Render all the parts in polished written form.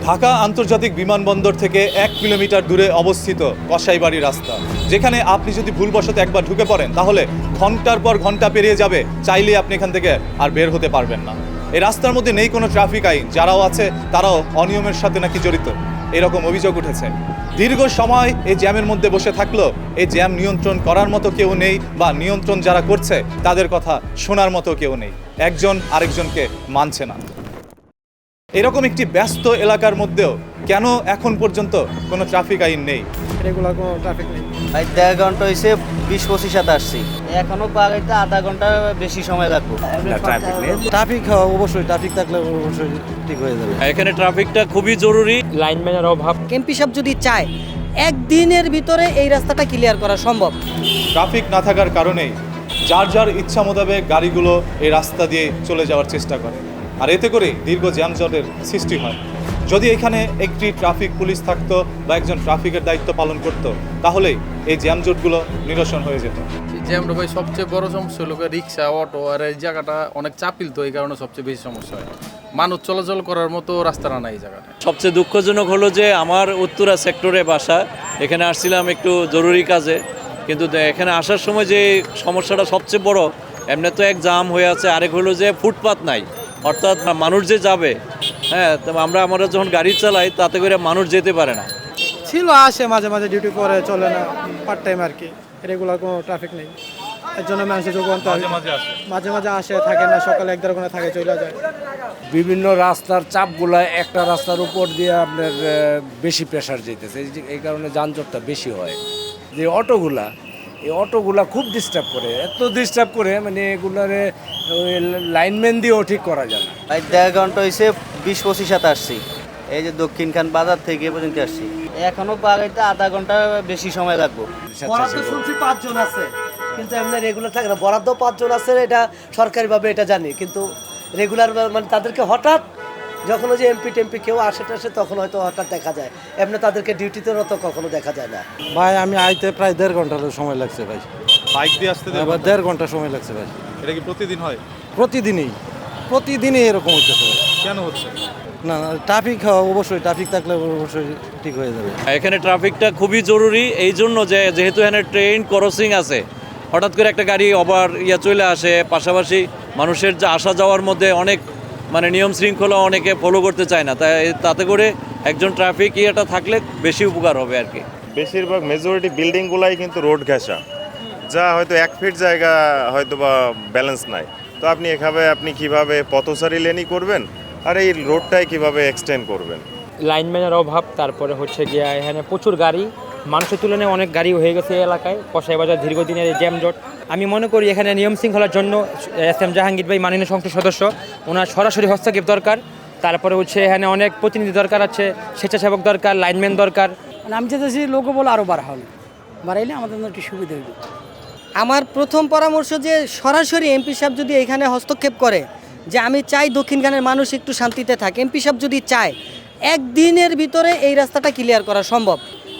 ঢাকা আন্তর্জাতিক বিমানবন্দর থেকে 1 কিলোমিটার দূরে অবস্থিত কসাইবাড়ি রাস্তা, যেখানে আপনি যদি ভুলবশত একবার ঢুকে পড়েন তাহলে ঘন্টার পর ঘন্টা পেরিয়ে যাবে, চাইলেই আপনি এখান থেকে আর বের হতে পারবেন না। এই রাস্তার মধ্যে নেই কোনো ট্রাফিক আইন, যারাও আছে তারাও অনিয়মের সাথে নাকি জড়িত, এরকম অভিযোগ উঠেছে। দীর্ঘ সময় এই জ্যামের মধ্যে বসে থাকলেও এই জ্যাম নিয়ন্ত্রণ করার মতো কেউ নেই, বা নিয়ন্ত্রণ যারা করছে তাদের কথা শোনার মতো কেউ নেই, একজন আরেকজনকে মানছে না। এরকম একটি ব্যস্ত এলাকার মধ্যেও কেন এখন পর্যন্ত কোনো ট্রাফিক আইন নেই? রেগুলার কোনো ট্রাফিক নেই। ভাই 1.5 ঘন্টা হয়েছে, 20-25 সাথে আসছি, এখনো পাগাইতে আধা ঘন্টা বেশি সময় লাগবে। ট্রাফিক নেই, ট্রাফিক অবশ্যই, ট্রাফিক থাকলে অবশ্যই ঠিক হয়ে যাবে। এখানে ট্রাফিকটা খুবই জরুরি, লাইনম্যানের অভাব। এমপি সাহেব যদি চায় একদিনের ভিতরে এই রাস্তাটা ক্লিয়ার করা সম্ভব। ট্রাফিক না থাকার কারণেই যার যার ইচ্ছা মোতাবেক গাড়িগুলো এই রাস্তা দিয়ে চলে যাওয়ার চেষ্টা করে, আর এতে করে দীর্ঘ জ্যামজটের সৃষ্টি হয়। যদি এখানে একটি ট্রাফিক পুলিশ থাকতো বা একজন ট্রাফিকের দায়িত্ব পালন করত, তাহলেই এই জ্যামজটগুলো নিরসন হয়ে যেত। জ্যামটা ভাই সবচেয়ে বড় সমস্যা হলো রিক্সা, অটো, আর এই জায়গাটা অনেক চাপিল, তো এই কারণে সবচেয়ে বেশি সমস্যা হয়। মানুষ চলাচল করার মতো রাস্তাটা নাই এই জায়গাটা। সবচেয়ে দুঃখজনক হলো যে আমার উত্তরা সেক্টরে বাসা, এখানে আসছিলাম একটু জরুরি কাজে, কিন্তু এখানে আসার সময় যে সমস্যাটা সবচেয়ে বড়, এমনি তো এক জাম হয়ে আছে, আরেক হলো যে ফুটপাত নাই, অর্থাৎ মানুষ যে যাবে, হ্যাঁ, আমরা যখন গাড়ি চালাই তাতে করে মানুষ যেতে পারে না। ছিল, আসে মাঝে মাঝে, ডিউটি করে, চলে না, পার্ট টাইম আর কি। রেগুলার কোনো ট্রাফিক নেই, এর জন্য মানুষের যোগান মাঝে মাঝে আসে, থাকে না, সকালে 1-1.5 ঘন্টা থাকে, চলে যায়। বিভিন্ন রাস্তার চাপগুলা একটা রাস্তার উপর দিয়ে আপনার বেশি প্রেশার যেতেছে, এই কারণে যানজটটা বেশি হয়। যে এই অটোগুলা খুব ডিস্টার্ব করে, এত ডিস্টার্ব করে, মানে এগুলারে লাইনম্যান দিয়েও ঠিক করা যায় না। ভাই 1.5 ঘন্টা হয়েছে, 20-25 সাথে আসছি, এই যে দক্ষিণখান বাজার থেকে পর্যন্ত আসছি, এখনো পাগাইতে আধা ঘন্টা বেশি সময় লাগবে। বরাদ্দ শুনছি 5 জন আছে, কিন্তু এমনি রেগুলার থাকে না। বরাদ্দ 5 জন আছে, এটা সরকারিভাবে এটা জানি, কিন্তু রেগুলার মানে তাদেরকে হঠাৎ যখন ওই যে এমপি টেমপি কেউ আসে টাসে, তখন হয়তো হঠাৎ দেখা যায়, এমনি তাদেরকে ডিউটিতে তো কখনো দেখা যায় না। ভাই আমি আইতে প্রায় 1.5 ঘন্টা সময় লাগছে ভাই। বাইক দিয়ে আসতে আবার 1.5 ঘন্টা সময় লাগছে ভাই। এটা কি প্রতিদিন হয়? প্রতিদিনই এরকম হইতেছে ভাই। কেন হচ্ছে? না, ট্রাফিক অবশ্যই, ট্রাফিক থাকলে অবশ্যই ঠিক হয়ে যাবে। এখানে ট্রাফিকটা খুবই জরুরি, এই জন্য যেহেতু এখানে ট্রেন ক্রসিং আছে, হঠাৎ করে একটা গাড়ি ওভার চলে আসে, পাশাপাশি মানুষের যে আসা যাওয়ার মধ্যে অনেক নিয়ম শৃঙ্খলা অনেকে ফলো করতে চায় না, তাতে করে একজন ট্রাফিক থাকলে বেশি উপকার হবে আর কি। বেশিরভাগ মেজরিটি বিল্ডিংগুলাই কিন্তু রোড ঘেঁষা, যা হয়তো 1 ফিট জায়গা হয়তো বা ব্যালেন্স নাই। তো আপনি কিভাবে পথচারী লেনই করবেন, আর এই রোডটাই কিভাবে এক্সটেন্ড করবেন? লাইনম্যানের অভাব, তারপরে হচ্ছে গিয়া এখানে প্রচুর গাড়ি, মানুষের তুলনায় অনেক গাড়ি হয়ে গেছে এই এলাকায়। কসাইবাজার দীর্ঘদিনের এই জ্যামজট, আমি মনে করি এখানে নিয়ম শৃঙ্খলার জন্য এস.এম. জাহাঙ্গীর ভাই, মাননীয় সংসদ সদস্য, ওনার সরাসরি হস্তক্ষেপ দরকার। তারপরে হচ্ছে এখানে অনেক প্রতিনিধি দরকার আছে, স্বেচ্ছাসেবক দরকার, লাইনম্যান দরকার। আমি চাইতেছি লোকও বলে আরও বাড়াইলে আমাদের একটু সুবিধা হবে। আমার প্রথম পরামর্শ যে সরাসরি এমপি সাহেব যদি এখানে হস্তক্ষেপ করে, যে আমি চাই দক্ষিণখানের মানুষ একটু শান্তিতে থাকে, এমপি সাহেব যদি চায় একদিনের ভিতরে এই রাস্তাটা ক্লিয়ার করা সম্ভব।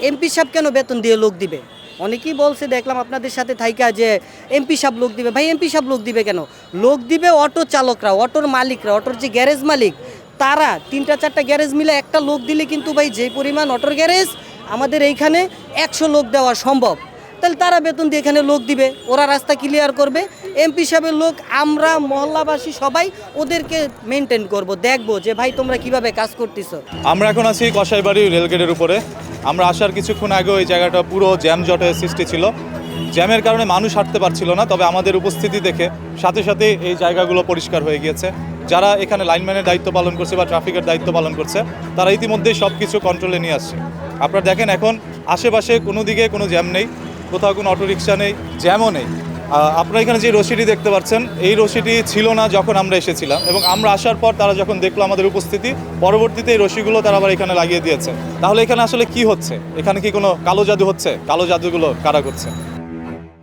এমপি সাহেব কেন বেতন দিয়ে লোক দিবে? অনেকেই বলছে, দেখলাম আপনাদের সাথে থাইকা, যে এমপি সাহেব লোক দিবে। ভাই এমপি সাহেব লোক দিবে কেন? লোক দিবে অটো চালকরা, অটোর মালিকরা, অটোর যে গ্যারেজ মালিক, তারা 3-4টা গ্যারেজ মিলে একটা লোক দিলে কিন্তু ভাই যে পরিমাণ অটোর গ্যারেজ আমাদের এইখানে 100 লোক দেওয়া সম্ভব। তাহলে তারা বেতন দিয়ে এখানে লোক দিবে, ওরা রাস্তা ক্লিয়ার করবে। এমপি সাহেবের লোক আমরা মহল্লাবাসী সবাই ওদেরকে মেনটেন করব, দেখবো যে ভাই তোমরা কিভাবে কাজ করতেছ। আমরা এখন আছি কসাইবাড়ি রেলগেটের উপরে। আমরা আসার কিছুক্ষণ আগেও এই জায়গাটা পুরো জ্যামজটের সৃষ্টি ছিল, জ্যামের কারণে মানুষ হাঁটতে পারছিল না। তবে আমাদের উপস্থিতি দেখে সাথে সাথে এই জায়গাগুলো পরিষ্কার হয়ে গিয়েছে। যারা এখানে লাইনম্যানের দায়িত্ব পালন করছে বা ট্রাফিকের দায়িত্ব পালন করছে, তারা ইতিমধ্যেই সব কিছু কন্ট্রোলে নিয়ে আসছে। আপনারা দেখেন এখন আশেপাশে কোনো দিকে কোনো জ্যাম নেই, কোথাও কোনো অটোরিকশা নেই, জ্যামও নেই। আপনারা এখানে যে রশিটি দেখতে পাচ্ছেন, এই রশিটি ছিল না যখন আমরা এসেছিলাম, এবং আমরা আসার পর তারা যখন দেখলো আমাদের উপস্থিতি, পরবর্তীতে এই রশিগুলো তারা আবার এখানে লাগিয়ে দিয়েছে। তাহলে এখানে আসলে কি হচ্ছে? এখানে কি কোনো কালো জাদু হচ্ছে? কালো জাদুগুলো কারা করছে?